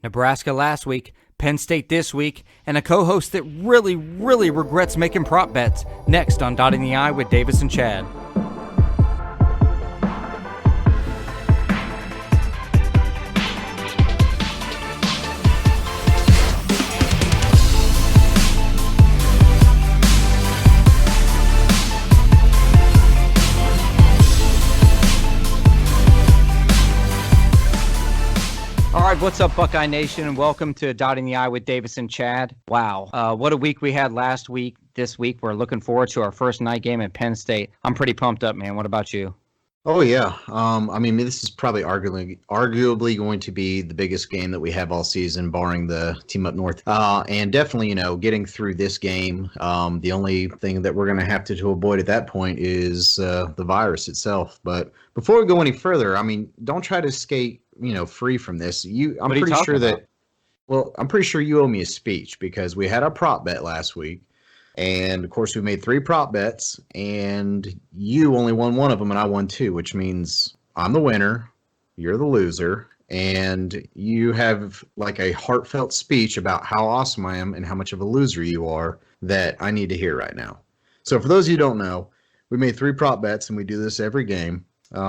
Nebraska last week, Penn State this week, and a co-host that really regrets making prop bets. Next on Dotting the I with Davis and Chad. All right, what's up, Buckeye Nation, and welcome to Dotting the I with Davis and Chad. Wow, what a week we had last week. This week, we're looking forward to our first night game at Penn State. I'm pretty pumped up, man. What about you? Oh, yeah. This is probably arguably going to be the biggest game that we have all season, barring the team up north. And definitely, getting through this game, the only thing that we're going to have to avoid at that point is the virus itself. But before we go any further, don't try to skate free from this. I'm pretty sure you owe me a speech because we had our prop bet last week. And of course we made 3 prop bets and you only won one of them and I won 2, which means I'm the winner, you're the loser, and you have like a heartfelt speech about how awesome I am and how much of a loser you are that I need to hear right now. So for those of you who don't know, we made 3 prop bets and we do this every game.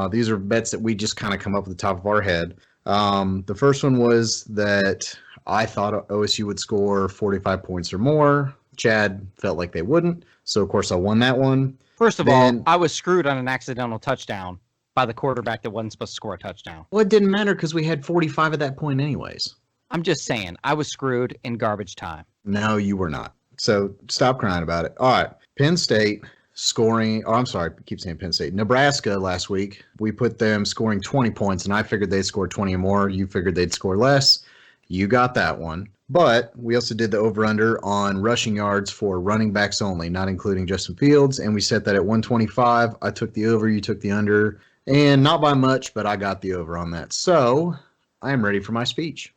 These are bets that we just kind of come up at the top of our head. The first one was that I thought OSU would score 45 points or more. Chad felt like they wouldn't. So, of course, I won that one. First of all, I was screwed on an accidental touchdown by the quarterback that wasn't supposed to score a touchdown. Well, it didn't matter because we had 45 at that point anyways. I'm just saying, I was screwed in garbage time. No, you were not. So stop crying about it. All right. Penn State scoring. Oh, I'm sorry. I keep saying Penn State. Nebraska last week, we put them scoring 20 points, and I figured they'd score 20 or more. You figured they'd score less. You got that one. But we also did the over-under on rushing yards for running backs only, not including Justin Fields, and we set that at 125. I took the over, you took the under, and not by much, but I got the over on that. So I am ready for my speech.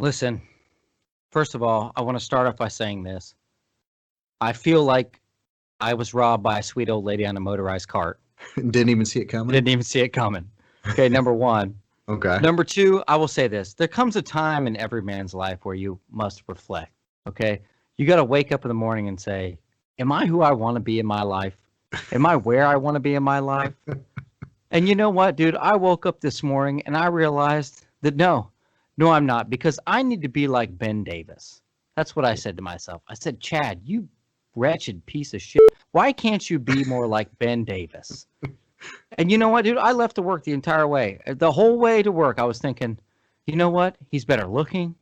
Listen, first of all, I want to start off by saying this. I feel like I was robbed by a sweet old lady on a motorized cart. Didn't even see it coming? Didn't even see it coming. Okay, number one. Okay. Number 2, I will say this. There comes a time in every man's life where you must reflect, okay? You got to wake up in the morning and say, am I who I want to be in my life? Am I where I want to be in my life? And you know what, dude? I woke up this morning and I realized that no, I'm not, because I need to be like Ben Davis. That's what I said to myself. I said, Chad, you wretched piece of shit. Why can't you be more like Ben Davis? And you know what, dude? I left to work the entire way. The whole way to work, I was thinking, you know what? He's better looking.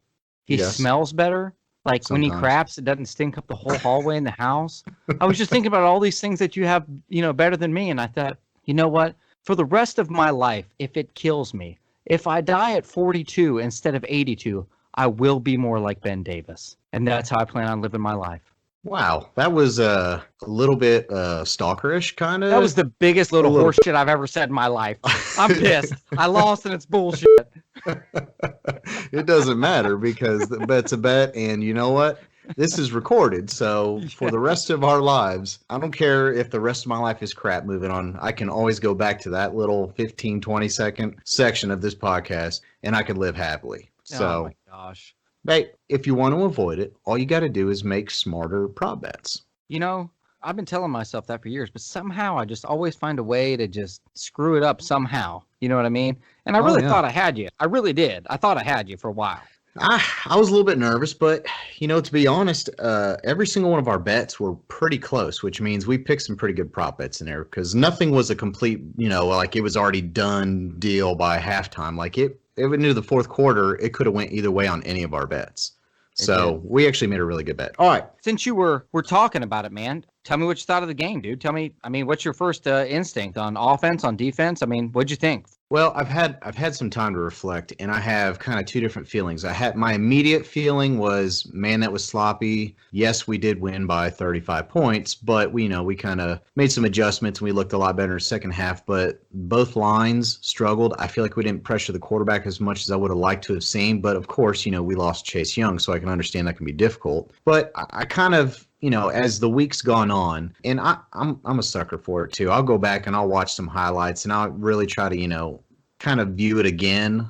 He smells better. Like sometimes. When he craps, it doesn't stink up the whole hallway in the house. I was just thinking about all these things that you have, better than me. And I thought, you know what? For the rest of my life, if it kills me, if I die at 42 instead of 82, I will be more like Ben Davis. And that's how I plan on living my life. Wow, that was a little bit stalkerish, kind of. That was the biggest little horse shit I've ever said in my life. I'm pissed. I lost and it's bullshit. It doesn't matter because the bet's a bet, and you know what? This is recorded, so for the rest of our lives, I don't care if the rest of my life is crap moving on. I can always go back to that little 15, 20-second section of this podcast, and I can live happily. So, oh my gosh. Hey, if you want to avoid it, all you got to do is make smarter prop bets. I've been telling myself that for years, but somehow I just always find a way to just screw it up somehow. You know what I mean? And I really thought I had you. I really did. I thought I had you for a while. I was a little bit nervous, but, to be honest, every single one of our bets were pretty close, which means we picked some pretty good prop bets in there because nothing was a complete, like it was already done deal by halftime. Like if it went into the fourth quarter, it could have went either way on any of our bets. So we actually made a really good bet. All right. Since we're talking about it, man, tell me what you thought of the game, dude. Tell me, what's your first instinct on offense, on defense? What'd you think? Well, I've had some time to reflect, and I have kind of 2 different feelings. My immediate feeling was, man, that was sloppy. Yes, we did win by 35 points, but we kind of made some adjustments and we looked a lot better in the second half. But both lines struggled. I feel like we didn't pressure the quarterback as much as I would have liked to have seen. But of course, we lost Chase Young, so I can understand that can be difficult. But I kind of, as the week's gone on, and I'm a sucker for it too. I'll go back and I'll watch some highlights and I'll really try to, kind of view it again,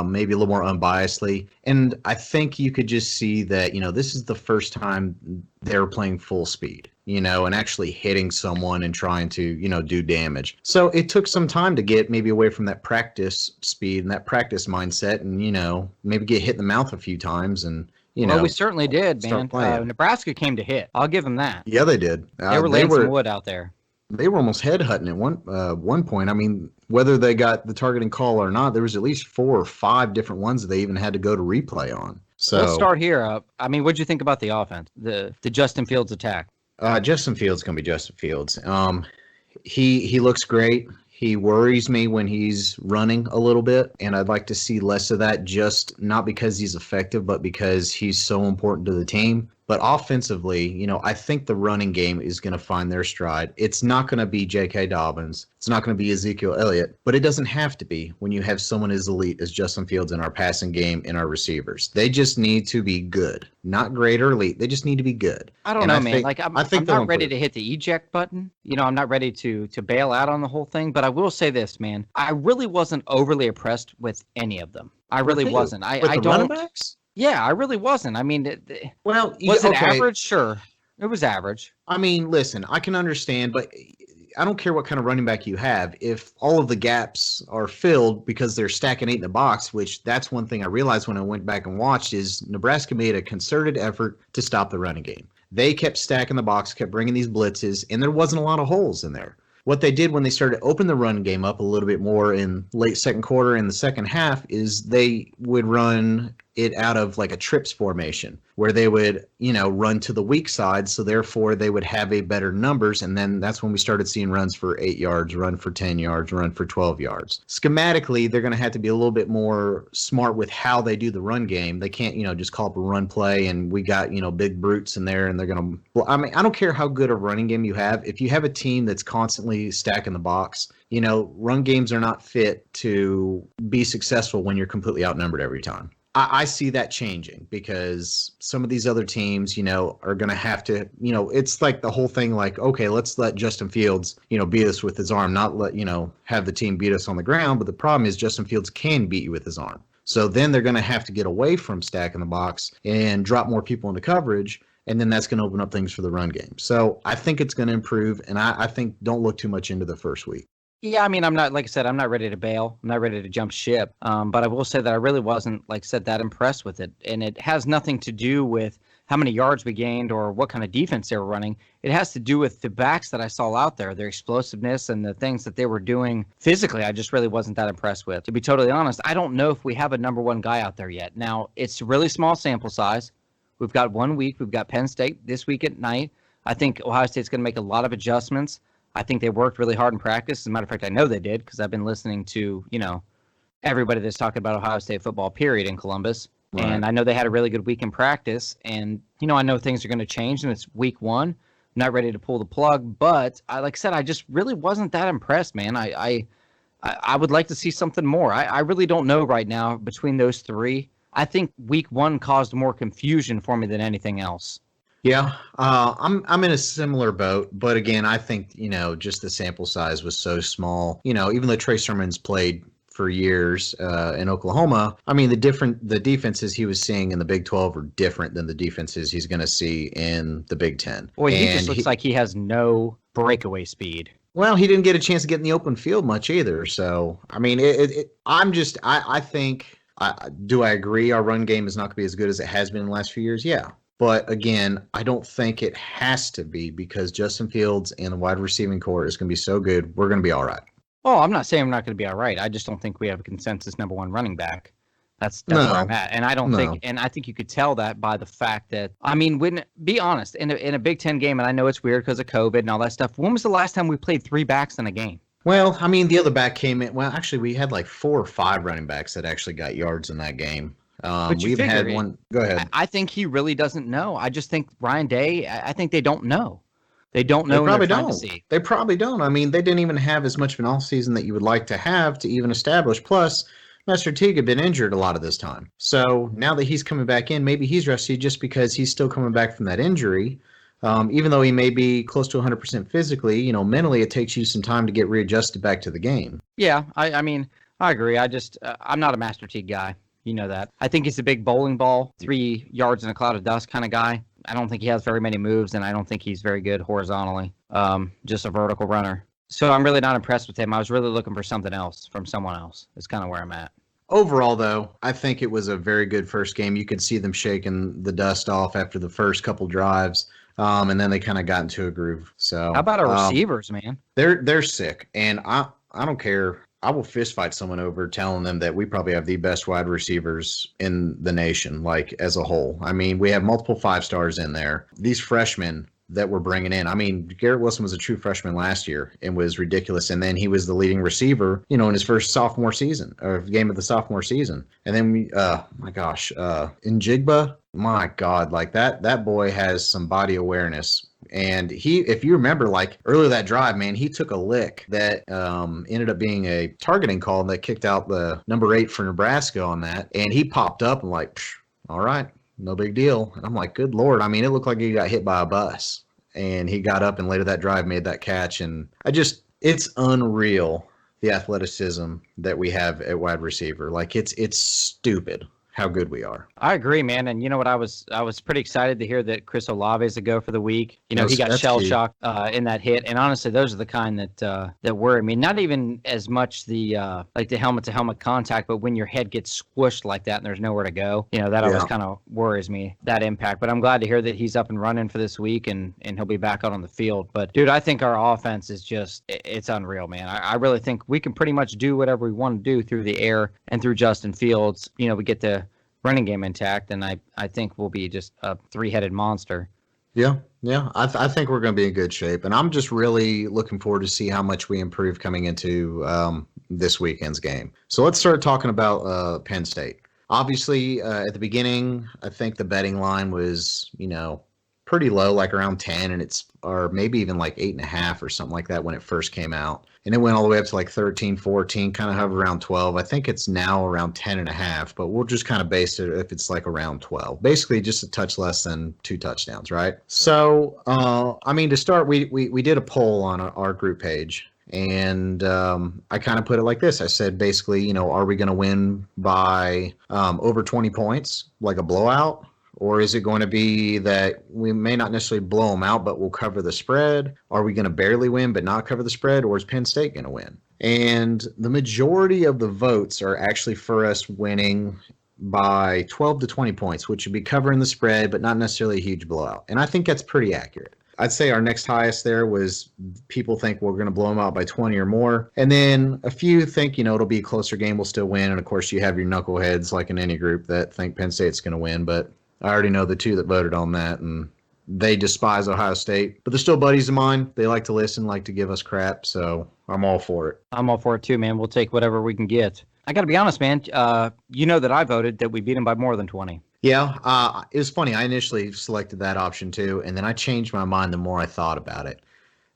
maybe a little more unbiasedly. And I think you could just see that, this is the first time they're playing full speed, and actually hitting someone and trying to, do damage. So it took some time to get maybe away from that practice speed and that practice mindset and, maybe get hit in the mouth a few times and, Well, we certainly did, start man. playing. Nebraska came to hit. I'll give them that. Yeah, they did. They were laying some wood out there. They were almost headhunting at one point. I mean, whether they got the targeting call or not, there was at least 4 or 5 different ones that they even had to go to replay on. So let's start here. What'd you think about the offense, the Justin Fields attack? Justin Fields is going to be Justin Fields. He looks great. He worries me when he's running a little bit, and I'd like to see less of that, just not because he's effective, but because he's so important to the team. But offensively, I think the running game is going to find their stride. It's not going to be J.K. Dobbins. It's not going to be Ezekiel Elliott, but it doesn't have to be when you have someone as elite as Justin Fields in our passing game and our receivers. They just need to be good, not great or elite. They just need to be good. I don't know, man. I'm not ready to hit the eject button. I'm not ready to bail out on the whole thing. But I will say this, man. I really wasn't overly impressed with any of them. I really wasn't. I don't. Running backs? Yeah, I really wasn't. I mean, was it average? Sure, it was average. I mean, listen, I can understand, but I don't care what kind of running back you have. If all of the gaps are filled because they're stacking 8 in the box, which that's one thing I realized when I went back and watched, is Nebraska made a concerted effort to stop the running game. They kept stacking the box, kept bringing these blitzes, and there wasn't a lot of holes in there. What they did when they started to open the run game up a little bit more in late second quarter and the second half is they would run it out of like a trips formation where they would, run to the weak side. So therefore they would have a better numbers. And then that's when we started seeing runs for 8 yards, run for 10 yards, run for 12 yards. Schematically, they're going to have to be a little bit more smart with how they do the run game. They can't, just call up a run play and we got, big brutes in there and they're going to, I don't care how good a running game you have. If you have a team that's constantly stacking the box, run games are not fit to be successful when you're completely outnumbered every time. I see that changing because some of these other teams, are going to have to, it's like the whole thing like, okay, let's let Justin Fields, beat us with his arm, not let, have the team beat us on the ground. But the problem is Justin Fields can beat you with his arm. So then they're going to have to get away from stacking the box and drop more people into coverage. And then that's going to open up things for the run game. So I think it's going to improve. And I think don't look too much into the first week. Yeah, I mean, I'm not, like I said, I'm not ready to bail. I'm not ready to jump ship. But I will say that I really wasn't, like I said, that impressed with it. And it has nothing to do with how many yards we gained or what kind of defense they were running. It has to do with the backs that I saw out there, their explosiveness and the things that they were doing physically. I just really wasn't that impressed with. To be totally honest, I don't know if we have a number one guy out there yet. Now, it's a really small sample size. We've got 1 week. We've got Penn State this week at night. I think Ohio State's going to make a lot of adjustments. I think they worked really hard in practice. As a matter of fact, I know they did because I've been listening to, everybody that's talking about Ohio State football, period, in Columbus. Right. And I know they had a really good week in practice. And, I know things are going to change, and it's week 1. I'm not ready to pull the plug. But, like I said, I just really wasn't that impressed, man. I would like to see something more. I really don't know right now between those 3. I think week 1 caused more confusion for me than anything else. Yeah, I'm in a similar boat, but again, I think just the sample size was so small. Even though Trey Sermon's played for years in Oklahoma, I mean the defenses he was seeing in the Big 12 are different than the defenses he's going to see in the Big 10. Boy, he just looks like he has no breakaway speed. Well, he didn't get a chance to get in the open field much either. So I mean, I think. Do I agree our run game is not going to be as good as it has been in the last few years? Yeah. But again, I don't think it has to be because Justin Fields and the wide receiving core is going to be so good. We're going to be all right. Oh, I'm not saying we're not going to be all right. I just don't think we have a consensus number 1 running back. That's where I'm at. And I don't think, and I think you could tell that by the fact that, I mean, be honest, in a Big Ten game, and I know it's weird because of COVID and all that stuff. When was the last time we played 3 backs in a game? Well, I mean, the other back came in. Well, actually, we had like 4 or 5 running backs that actually got yards in that game. We even had one. Go ahead. I think he really doesn't know. I just think Ryan Day. I think they don't know. They don't know. They probably don't. They probably don't. I mean, they didn't even have as much of an off season that you would like to have to even establish. Plus, Master Teague had been injured a lot of this time. So now that he's coming back in, maybe he's rusty just because he's still coming back from that injury. Even though he may be close to 100% physically, mentally it takes you some time to get readjusted back to the game. Yeah, I mean, I agree. I'm not a Master Teague guy. You know that. I think he's a big bowling ball, 3 yards in a cloud of dust kind of guy. I don't think he has very many moves, and I don't think he's very good horizontally. Just a vertical runner. So I'm really not impressed with him. I was really looking for something else from someone else. It's kind of where I'm at. Overall, though, I think it was a very good first game. You could see them shaking the dust off after the first couple drives, and then they kind of got into a groove. So how about our receivers, man? They're sick, and I don't care. I will fist fight someone over telling them that we probably have the best wide receivers in the nation, like as a whole. I mean, we have multiple 5-stars in there. These freshmen that we're bringing in. I mean, Garrett Wilson was a true freshman last year and was ridiculous. And then he was the leading receiver, in his first sophomore season, or game of the sophomore season. And then Njigba, my God, like that boy has some body awareness. And if you remember, like earlier that drive, man, he took a lick that ended up being a targeting call that kicked out the number 8 for Nebraska on that. And he popped up and like, all right, no big deal. And I'm like, good Lord. I mean, it looked like he got hit by a bus. And he got up and later that drive made that catch. And it's unreal, the athleticism that we have at wide receiver. Like it's stupid how good we are. I agree, man. And you know what? I was pretty excited to hear that Chris Olave is a go for the week. He got shell shocked in that hit. And honestly, those are the kind that worry me. Not even as much the like the helmet to helmet contact, but when your head gets squished like that and there's nowhere to go, that always kind of worries me, that impact. But I'm glad to hear that he's up and running for this week and he'll be back out on the field. But dude, I think our offense is it's unreal, man. I really think we can pretty much do whatever we want to do through the air and through Justin Fields. We get the running game intact, and I think we'll be just a 3-headed monster. Yeah. I think we're going to be in good shape, and I'm just really looking forward to see how much we improve coming into this weekend's game. So let's start talking about Penn State. Obviously, at the beginning, I think the betting line was, pretty low, like around 10, or maybe even like 8.5 or something like that when it first came out. And it went all the way up to like 13, 14, kind of hover around 12. I think it's now around 10.5, but we'll just kind of base it if it's like around 12. Basically, just a touch less than 2 touchdowns, right? So, to start, we did a poll on our group page. And I kind of put it like this. I said, basically, are we going to win by over 20 points, like a blowout? Or is it going to be that we may not necessarily blow them out, but we'll cover the spread? Are we going to barely win but not cover the spread? Or is Penn State going to win? And the majority of the votes are actually for us winning by 12 to 20 points, which would be covering the spread, but not necessarily a huge blowout. And I think that's pretty accurate. I'd say our next highest there was people think we're going to blow them out by 20 or more. And then a few think, it'll be a closer game, we'll still win. And, of course, you have your knuckleheads like in any group that think Penn State's going to win. But I already know the 2 that voted on that, and they despise Ohio State. But they're still buddies of mine. They like to listen, like to give us crap, so I'm all for it. I'm all for it too, man. We'll take whatever we can get. I got to be honest, man. That I voted that we beat them by more than 20. Yeah, it was funny. I initially selected that option too, and then I changed my mind the more I thought about it.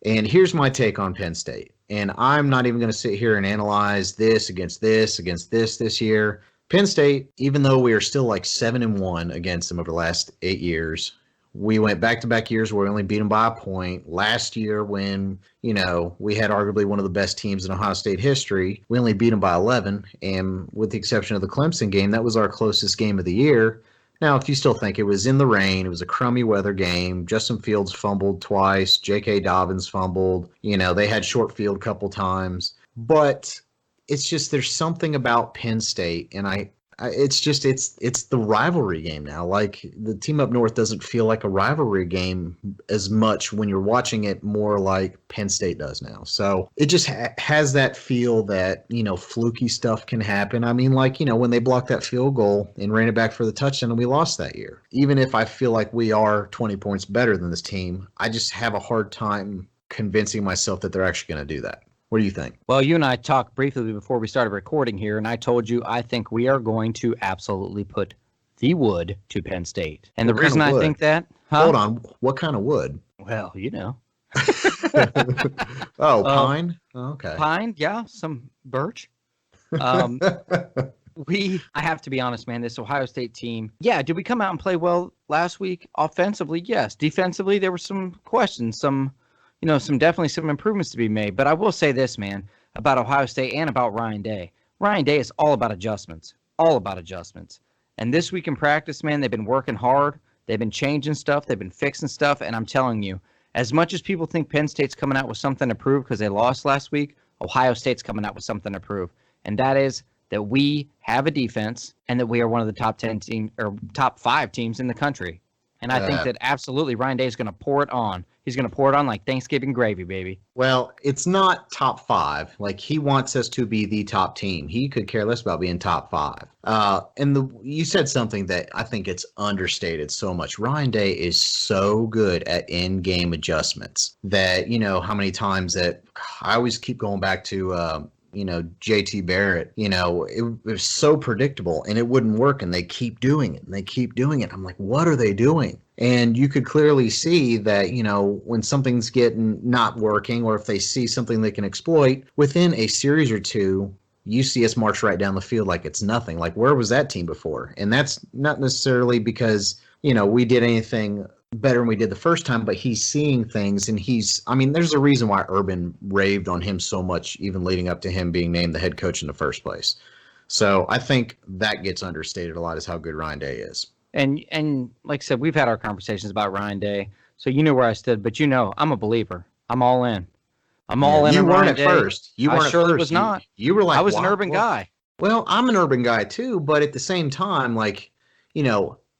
And here's my take on Penn State. And I'm not even going to sit here and analyze this against this year. Penn State, even though we are still like 7-1 against them over the last 8 years, we went back-to-back years where we only beat them by a point. Last year when, we had arguably one of the best teams in Ohio State history, we only beat them by 11. And with the exception of the Clemson game, that was our closest game of the year. Now, if you still think it was in the rain, it was a crummy weather game, Justin Fields fumbled twice, J.K. Dobbins fumbled, they had short field a couple times. But it's just there's something about Penn State, and it's the rivalry game now. Like the team up north doesn't feel like a rivalry game as much when you're watching it more like Penn State does now. So it just has that feel that, fluky stuff can happen. I mean, like, when they blocked that field goal and ran it back for the touchdown and we lost that year. Even if I feel like we are 20 points better than this team, I just have a hard time convincing myself that they're actually going to do that. What do you think? Well, you and I talked briefly before we started recording here, and I told you I think we are going to absolutely put the wood to Penn State. And the reason I think that... Hold on. What kind of wood? Well, Pine? Okay. Pine, yeah. Some birch. I have to be honest, man, this Ohio State team, did we come out and play well last week? Offensively, yes. Defensively, there were some questions, definitely some improvements to be made. But I will say this, man, about Ohio State and about Ryan Day. Ryan Day is all about adjustments. All about adjustments. And this week in practice, man, they've been working hard. They've been changing stuff. They've been fixing stuff. And I'm telling you, as much as people think Penn State's coming out with something to prove because they lost last week, Ohio State's coming out with something to prove. And that is that we have a defense and that we are one of the top 10 teams or top 5 teams in the country. And I think that absolutely Ryan Day is going to pour it on. He's going to pour it on like Thanksgiving gravy, baby. Well, it's not top 5. Like, he wants us to be the top team. He could care less about being top 5. And you said something that I think it's understated so much. Ryan Day is so good at in-game adjustments that, how many times that I always keep going back to JT Barrett, it was so predictable and it wouldn't work. And they keep doing it and they keep doing it. I'm like, what are they doing? And you could clearly see that, when something's getting not working, or if they see something they can exploit within a series or two, you see us march right down the field like it's nothing. Like, where was that team before? And that's not necessarily because, we did anything better than we did the first time, but he's seeing things, and there's a reason why Urban raved on him so much, even leading up to him being named the head coach in the first place. So I think that gets understated a lot, is how good Ryan Day is. And like I said, we've had our conversations about Ryan Day, so you know where I stood, but I'm a believer. I'm all in. I'm all in. You on weren't Ryan at Day. first. You weren't I surely at first. was not. You were like, I was an urban guy. Well, I'm an urban guy too, but at the same time, like,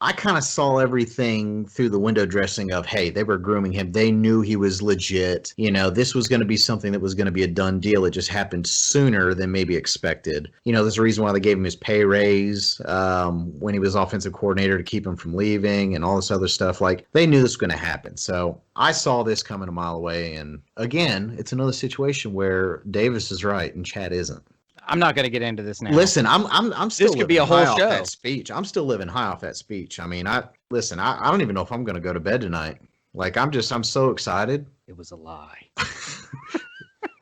I kind of saw everything through the window dressing of, hey, they were grooming him. They knew he was legit. This was going to be something that was going to be a done deal. It just happened sooner than maybe expected. There's a reason why they gave him his pay raise when he was offensive coordinator to keep him from leaving and all this other stuff. Like, they knew this was going to happen. So I saw this coming a mile away. And again, it's another situation where Davis is right and Chad isn't. I'm not going to get into this now. Listen, I'm still. This could be a whole show. That speech. I'm still living high off that speech. I mean, I don't even know if I'm going to go to bed tonight. Like, I'm so excited. It was a lie.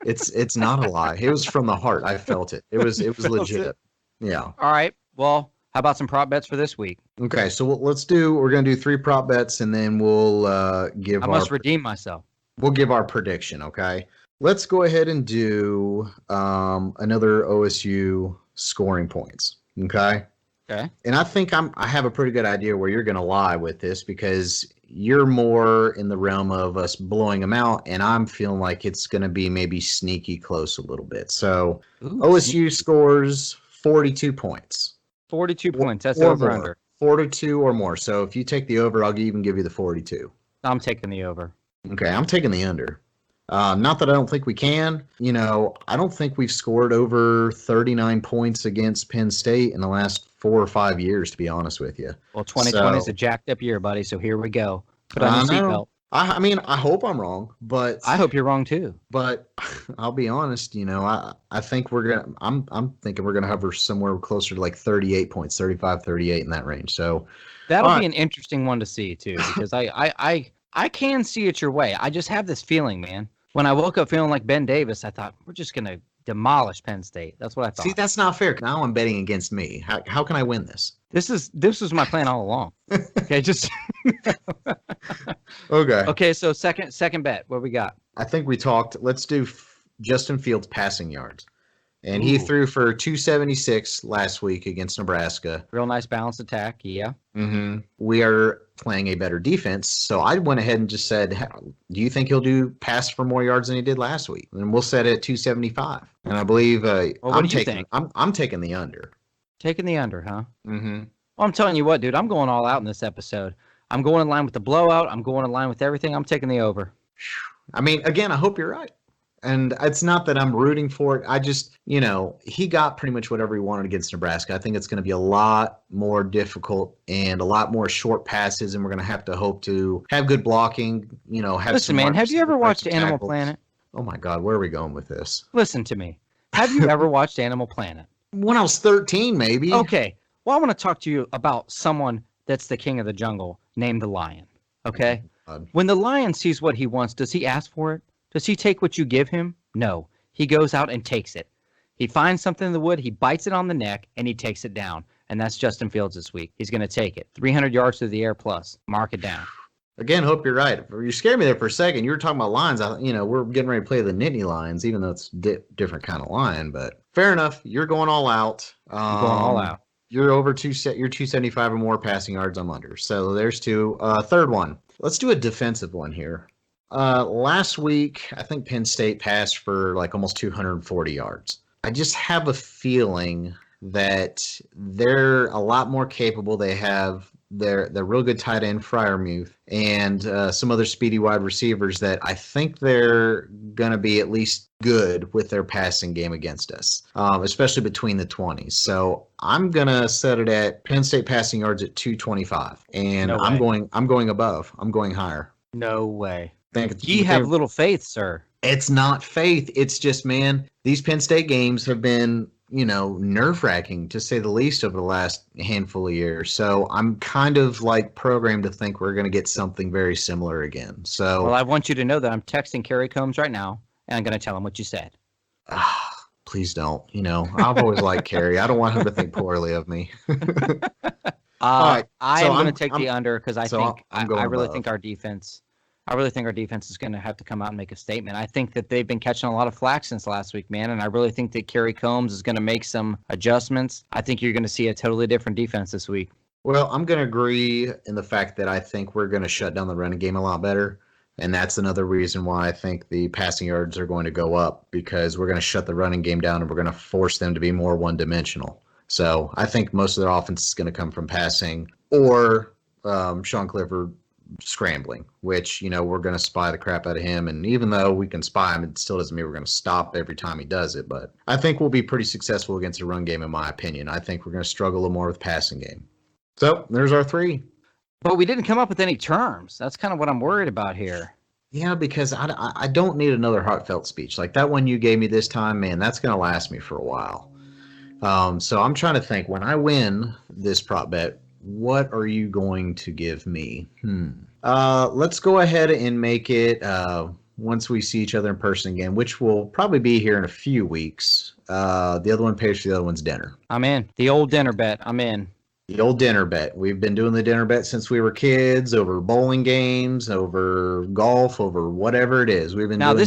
It's not a lie. It was from the heart. I felt it. It was legit. Yeah. All right. Well, how about some prop bets for this week? Okay, so we're going to do 3 prop bets, and then we'll give. I must redeem myself. We'll give our prediction. Okay. Let's go ahead and do another OSU scoring points. Okay. Okay. And I think I have a pretty good idea where you're going to lie with this, because you're more in the realm of us blowing them out, and I'm feeling like it's going to be maybe sneaky close a little bit. So OSU scores 42 points. 42 points. That's over under. 42 or more. So if you take the over, I'll even give you the 42. I'm taking the over. Okay, I'm taking the under. Not that I don't think we can. I don't think we've scored over 39 points against Penn State in the last 4 or 5 years, to be honest with you. Well, 2020 is a jacked up year, buddy. So here we go. Put on your seatbelt. I hope I'm wrong, but I hope you're wrong too. But I'll be honest. I think I'm thinking we're gonna hover somewhere closer to like 38 points, 35, 38 in that range. So that'll be an interesting one to see too, because I can see it your way. I just have this feeling, man. When I woke up feeling like Ben Davis, I thought, we're just going to demolish Penn State. That's what I thought. See, that's not fair. Now I'm betting against me. How can I win this? This was my plan all along. Okay, just Okay. Okay, so second bet. What we got? I think we talked. Let's do Justin Fields passing yards. And he threw for 276 last week against Nebraska. Real nice balanced attack, yeah. Mm-hmm. We are playing a better defense, so I went ahead and just said, do you think he'll do pass for more yards than he did last week? And we'll set it at 275. And I believe I'm taking the under. Taking the under, huh? Mm-hmm. Well, I'm telling you what, dude, I'm going all out in this episode. I'm going in line with the blowout. I'm going in line with everything. I'm taking the over. I mean, again, I hope you're right. And it's not that I'm rooting for it. I just, he got pretty much whatever he wanted against Nebraska. I think it's going to be a lot more difficult and a lot more short passes, and we're going to have to hope to have good blocking, Listen, man, have you ever watched Animal Planet? Oh, my God, where are we going with this? Listen to me. Have you ever watched Animal Planet? When I was 13, maybe. Okay. Well, I want to talk to you about someone that's the king of the jungle named the lion, okay? When the lion sees what he wants, does he ask for it? Does he take what you give him? No. He goes out and takes it. He finds something in the wood, he bites it on the neck, and he takes it down. And that's Justin Fields this week. He's going to take it. 300 yards through the air plus. Mark it down. Again, hope you're right. You scared me there for a second. You were talking about lines. We're getting ready to play the Nittany Lions, even though it's different kind of line. But fair enough. You're going all out. I'm going all out. You're over you're 275 or more passing yards. I'm under. So there's two. Third one. Let's do a defensive one here. Last week, I think Penn State passed for like almost 240 yards. I just have a feeling that they're a lot more capable. They have their real good tight end Fryermuth and some other speedy wide receivers that I think they're going to be at least good with their passing game against us, especially between the 20s. So I'm going to set it at Penn State passing yards at 225, and No I'm way. going above. I'm going higher. No way. You You have little faith, sir. It's not faith. It's just, man, these Penn State games have been, nerve-wracking to say the least over the last handful of years. So I'm kind of like programmed to think we're going to get something very similar again. So, Well, I want you to know that I'm texting Kerry Combs right now, and I'm going to tell him what you said. please don't. I've always liked Kerry. I don't want him to think poorly of me. All right, I so am going I'm- to take I'm- the under because I so think I'm going I really above. think our defense. I really think our defense is going to have to come out and make a statement. I think that they've been catching a lot of flack since last week, man, and I really think that Kerry Combs is going to make some adjustments. I think you're going to see a totally different defense this week. Well, I'm going to agree in the fact that I think we're going to shut down the running game a lot better. And that's another reason why I think the passing yards are going to go up, because we're going to shut the running game down and we're going to force them to be more one-dimensional. So I think most of their offense is going to come from passing or Sean Clifford scrambling, which, we're going to spy the crap out of him. And even though we can spy him, it still doesn't mean we're going to stop every time he does it. But I think we'll be pretty successful against the run game, in my opinion. I think we're going to struggle a little more with passing game. So there's our three. But we didn't come up with any terms. That's kind of what I'm worried about here. Yeah, because I don't need another heartfelt speech. Like that one you gave me this time, man, that's going to last me for a while. So I'm trying to think, when I win this prop bet, what are you going to give me? Let's go ahead and make it once we see each other in person again, which will probably be here in a few weeks. The other one pays for the other one's dinner. I'm in. The old dinner bet. I'm in. The old dinner bet. We've been doing the dinner bet since we were kids, over bowling games, over golf, over whatever it is. We've been Now doing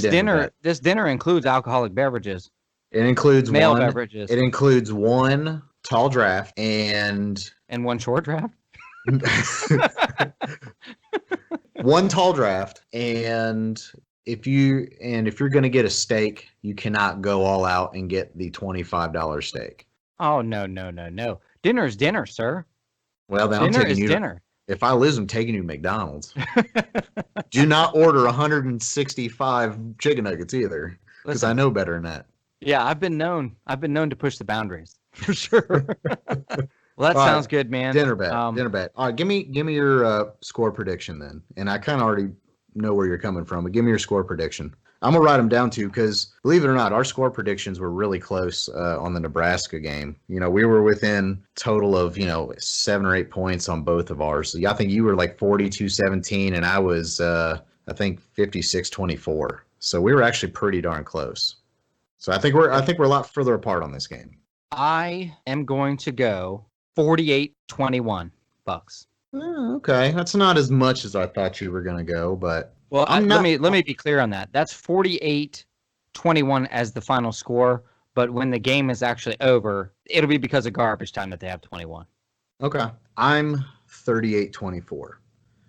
this dinner includes alcoholic beverages, It includes male one. beverages, It includes one tall draft and and one short draft. one tall draft. And if you're going to get a steak, you cannot go all out and get the $25 steak. Oh no. Dinner is dinner, sir. Well, then I'm Dinner taking is you. dinner. If I lose, I'm taking you to McDonald's. Do not order 165 chicken nuggets either, because I Listen, know better than that. yeah, I've been known to push the boundaries for sure. Well, that All sounds right, good, man. Dinner bet. Dinner bet. All right, give me your score prediction then. And I kind of already know where you're coming from, but give me your score prediction. I'm gonna write them down too, because believe it or not, our score predictions were really close on the Nebraska game. We were within total of 7 or 8 points on both of ours. I think you were like 42-17, and I was I think 56-24. So we were actually pretty darn close. So I think we're a lot further apart on this game. I am going to go 48-21 Bucks. Okay, that's not as much as I thought you were gonna go, but Well, I'm not- let me be clear on that. That's 48-21 as the final score, but when the game is actually over, it'll be because of garbage time that they have 21. okay. I'm 38-24.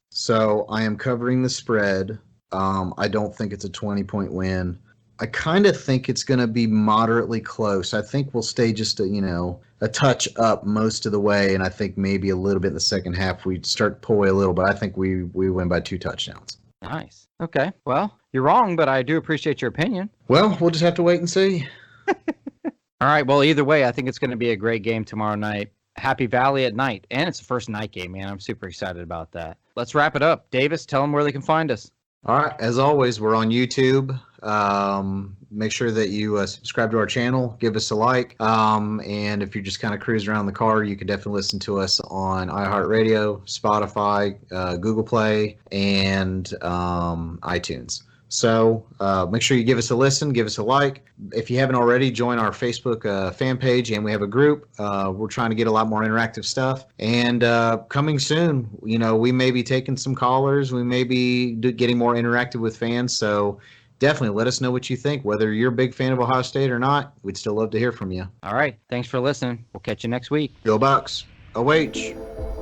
So I am covering the spread. I don't think it's a 20-point win. I kind of think it's going to be moderately close. I think we'll stay just a touch up most of the way, and I think maybe a little bit in the second half we start to pull away a little, but I think we win by 2 touchdowns. Nice. Okay. Well, you're wrong, but I do appreciate your opinion. Well, we'll just have to wait and see. All right. Well, either way, I think it's going to be a great game tomorrow night. Happy Valley at night. And it's the first night game, man. I'm super excited about that. Let's wrap it up. Davis, tell them where they can find us. All right. As always, we're on YouTube. Make sure that you subscribe to our channel, give us a like. And if you're just kind of cruising around the car, you can definitely listen to us on iHeartRadio, Spotify, Google Play, and iTunes. So make sure you give us a listen, give us a like. If you haven't already, join our Facebook fan page, and we have a group. We're trying to get a lot more interactive stuff. And coming soon, we may be taking some callers. We may be getting more interactive with fans. So definitely let us know what you think. Whether you're a big fan of Ohio State or not, we'd still love to hear from you. All right. Thanks for listening. We'll catch you next week. Go Bucks. OH.